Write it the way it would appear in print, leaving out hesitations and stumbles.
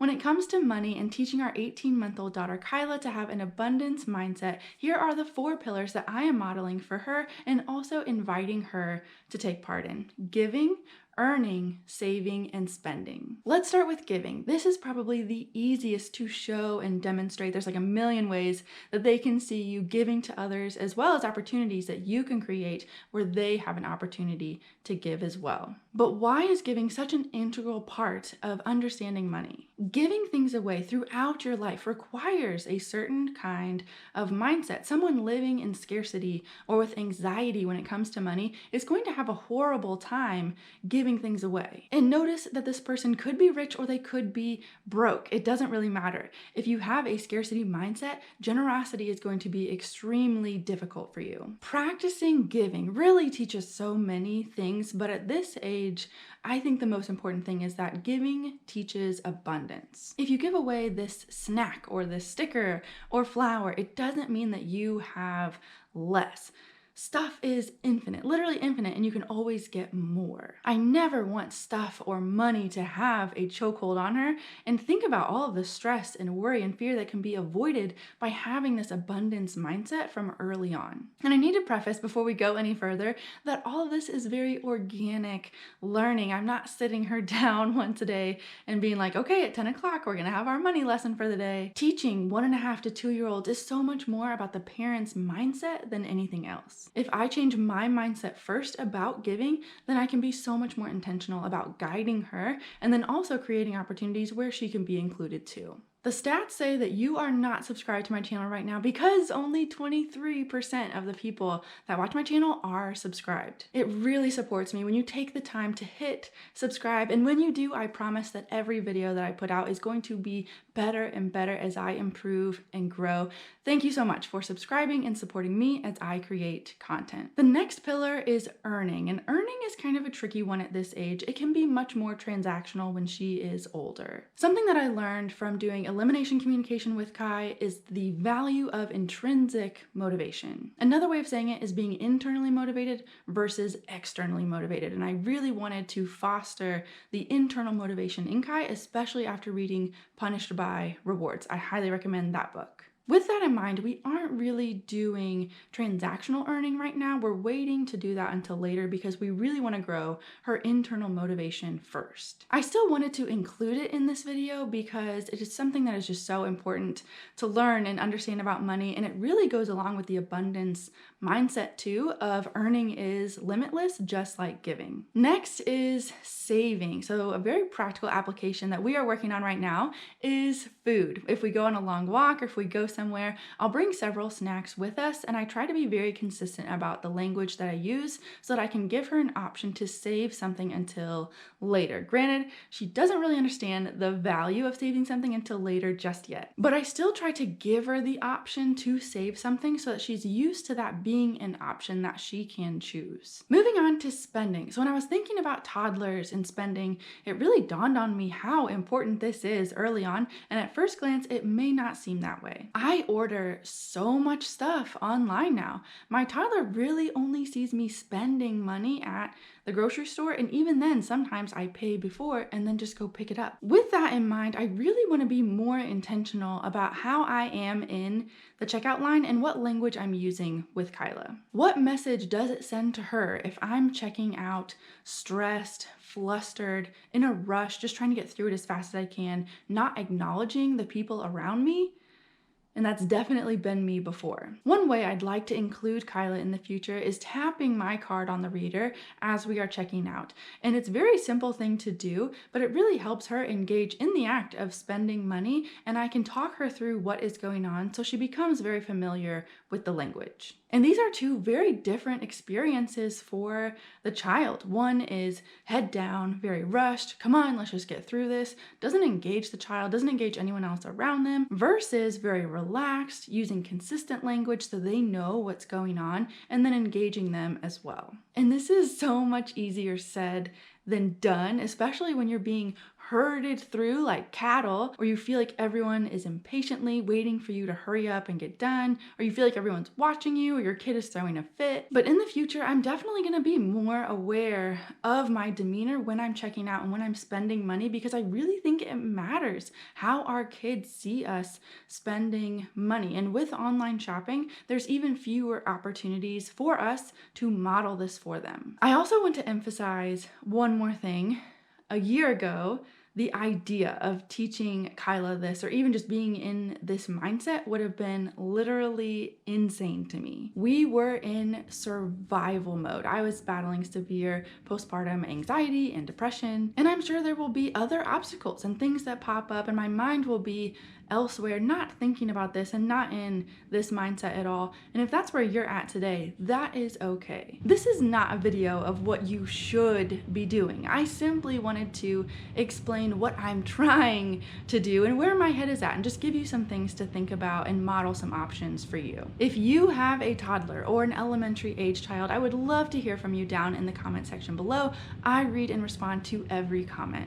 When it comes to money and teaching our 18-month-old daughter Kyla to have an abundance mindset, here are the 4 pillars that I am modeling for her and also inviting her to take part in: giving, earning, saving, and spending. Let's start with giving. This is probably the easiest to show and demonstrate. There's like a million ways that they can see you giving to others, as well as opportunities that you can create where they have an opportunity to give as well. But why is giving such an integral part of understanding money? Giving things away throughout your life requires a certain kind of mindset. Someone living in scarcity or with anxiety when it comes to money is going to have a horrible time giving things away. And notice that this person could be rich or they could be broke. It doesn't really matter. If you have a scarcity mindset, generosity is going to be extremely difficult for you. Practicing giving really teaches so many things, but at this age, I think the most important thing is that giving teaches abundance. If you give away this snack or this sticker or flower, it doesn't mean that you have less. Stuff is infinite, literally infinite, and you can always get more. I never want stuff or money to have a chokehold on her. And think about all of the stress and worry and fear that can be avoided by having this abundance mindset from early on. And I need to preface before we go any further that all of this is very organic learning. I'm not sitting her down once a day and being like, okay, at 10 o'clock, we're gonna have our money lesson for the day. Teaching 1.5 to 2-year-olds is so much more about the parent's mindset than anything else. If I change my mindset first about giving, then I can be so much more intentional about guiding her and then also creating opportunities where she can be included too. The stats say that you are not subscribed to my channel right now because only 23% of the people that watch my channel are subscribed. It really supports me when you take the time to hit subscribe, and when you do, I promise that every video that I put out is going to be better and better as I improve and grow. Thank you so much for subscribing and supporting me as I create content. The next pillar is earning, and earning is kind of a tricky one at this age. It can be much more transactional when she is older. Something that I learned from doing elimination communication with Kai is the value of intrinsic motivation. Another way of saying it is being internally motivated versus externally motivated. And I really wanted to foster the internal motivation in Kai, especially after reading Punished by Rewards. I highly recommend that book. With that in mind, we aren't really doing transactional earning right now. We're waiting to do that until later because we really want to grow her internal motivation first. I still wanted to include it in this video because it is something that is just so important to learn and understand about money, and it really goes along with the abundance mindset too of earning is limitless, just like giving. Next is saving. So a very practical application that we are working on right now is food. If we go on a long walk or if we go somewhere, I'll bring several snacks with us, and I try to be very consistent about the language that I use so that I can give her an option to save something until later. Granted, she doesn't really understand the value of saving something until later just yet, but I still try to give her the option to save something so that she's used to that being an option that she can choose. Moving on to spending. So when I was thinking about toddlers and spending, it really dawned on me how important this is early on, and at first glance, it may not seem that way. I order so much stuff online now. My toddler really only sees me spending money at the grocery store, and even then, sometimes I pay before and then just go pick it up. With that in mind, I really want to be more intentional about how I am in the checkout line and what language I'm using with Kyla. What message does it send to her if I'm checking out stressed, flustered, in a rush, just trying to get through it as fast as I can, not acknowledging the people around me? And that's definitely been me before. One way I'd like to include Kyla in the future is tapping my card on the reader as we are checking out. And it's a very simple thing to do, but it really helps her engage in the act of spending money, and I can talk her through what is going on so she becomes very familiar with the language. And these are two very different experiences for the child. One is head down, very rushed, come on, let's just get through this, doesn't engage the child, doesn't engage anyone else around them, versus very relaxed, using consistent language so they know what's going on, and then engaging them as well. And this is so much easier said than done, especially when you're being herded through like cattle, or you feel like everyone is impatiently waiting for you to hurry up and get done, or you feel like everyone's watching you, or your kid is throwing a fit. But in the future, I'm definitely gonna be more aware of my demeanor when I'm checking out and when I'm spending money, because I really think it matters how our kids see us spending money. And with online shopping, there's even fewer opportunities for us to model this for them. I also want to emphasize one more thing. A year ago, the idea of teaching Kyla this, or even just being in this mindset, would have been literally insane to me. We were in survival mode. I was battling severe postpartum anxiety and depression, and I'm sure there will be other obstacles and things that pop up, and my mind will be elsewhere, not thinking about this and not in this mindset at all. And if that's where you're at today, that is okay. This is not a video of what you should be doing. I simply wanted to explain what I'm trying to do and where my head is at, and just give you some things to think about and model some options for you. If you have a toddler or an elementary age child, I would love to hear from you down in the comment section below. I read and respond to every comment.